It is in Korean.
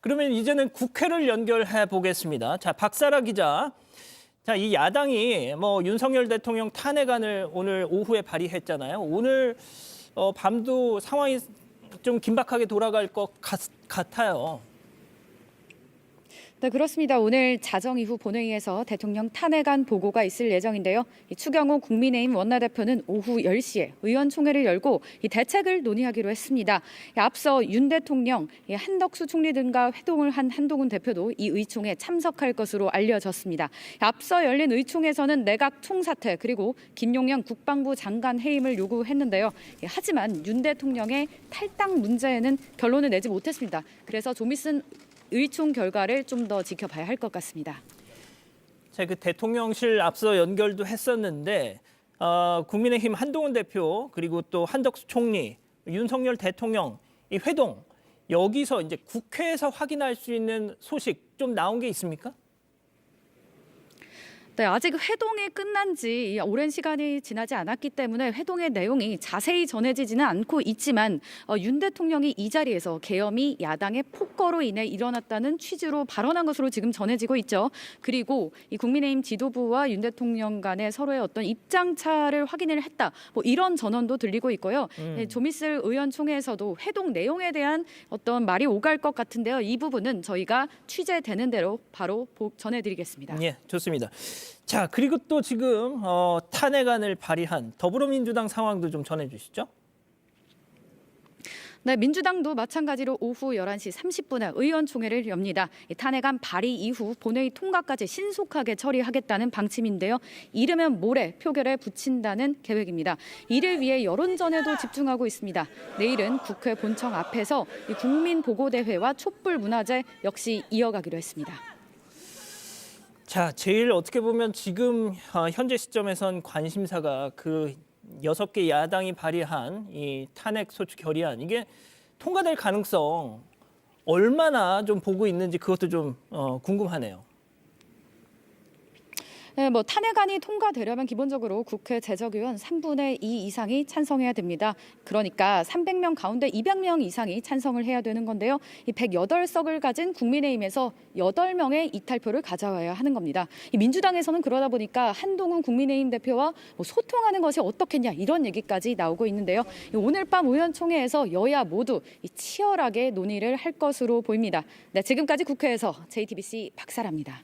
그러면 이제는 국회를 연결해 보겠습니다. 자, 박사라 기자. 자, 이 야당이 윤석열 대통령 탄핵안을 오늘 오후에 발의했잖아요. 오늘 밤도 상황이 좀 긴박하게 돌아갈 것 같아요. 네, 그렇습니다. 오늘 자정 이후 본회의에서 대통령 탄핵안 보고가 있을 예정인데요. 추경호 국민의힘 원내대표는 오후 10시에 의원총회를 열고 이 대책을 논의하기로 했습니다. 앞서 윤 대통령, 한덕수 총리 등과 회동을 한 한동훈 대표도 이 의총에 참석할 것으로 알려졌습니다. 앞서 열린 의총에서는 내각 총사퇴 그리고 김용현 국방부 장관 해임을 요구했는데요. 하지만 윤 대통령의 탈당 문제에는 결론을 내지 못했습니다. 그래서 좀 있은 의총 결과를 좀 더 지켜봐야 할 것 같습니다. 자, 그 대통령실 앞서 연결도 했었는데 국민의힘 한동훈 대표 그리고 또 한덕수 총리, 윤석열 대통령 이 회동 여기서 이제 국회에서 확인할 수 있는 소식 좀 나온 게 있습니까? 네, 아직 회동이 끝난 지 오랜 시간이 지나지 않았기 때문에 회동의 내용이 자세히 전해지지는 않고 있지만 윤 대통령이 이 자리에서 계엄이 야당의 폭거로 인해 일어났다는 취지로 발언한 것으로 지금 전해지고 있죠. 그리고 이 국민의힘 지도부와 윤 대통령 간의 서로의 어떤 입장 차를 확인을 했다. 이런 전언도 들리고 있고요. 좀 있을 의원총회에서도 회동 내용에 대한 어떤 말이 오갈 것 같은데요. 이 부분은 저희가 취재되는 대로 바로 전해드리겠습니다. 예, 좋습니다. 자, 그리고 또 지금 탄핵안을 발의한 더불어민주당 상황도 좀 전해주시죠. 네, 민주당도 마찬가지로 오후 11시 30분에 의원총회를 엽니다. 탄핵안 발의 이후 본회의 통과까지 신속하게 처리하겠다는 방침인데요. 이르면 모레 표결에 붙인다는 계획입니다. 이를 위해 여론전에도 집중하고 있습니다. 내일은 국회 본청 앞에서 국민보고대회와 촛불문화제 역시 이어가기로 했습니다. 자, 제일 어떻게 보면 지금 현재 시점에선 관심사가 그 6개 야당이 발의한 이 탄핵 소추 결의안 이게 통과될 가능성 얼마나 좀 보고 있는지 그것도 좀 궁금하네요. 네, 탄핵안이 통과되려면 기본적으로 국회 재적의원 3분의 2 이상이 찬성해야 됩니다. 그러니까 300명 가운데 200명 이상이 찬성을 해야 되는 건데요. 이 108석을 가진 국민의힘에서 8명의 이탈표를 가져와야 하는 겁니다. 이 민주당에서는 그러다 보니까 한동훈 국민의힘 대표와 소통하는 것이 어떻겠냐 이런 얘기까지 나오고 있는데요. 오늘 밤 의원총회에서 여야 모두 치열하게 논의를 할 것으로 보입니다. 네, 지금까지 국회에서 JTBC 박사라입니다.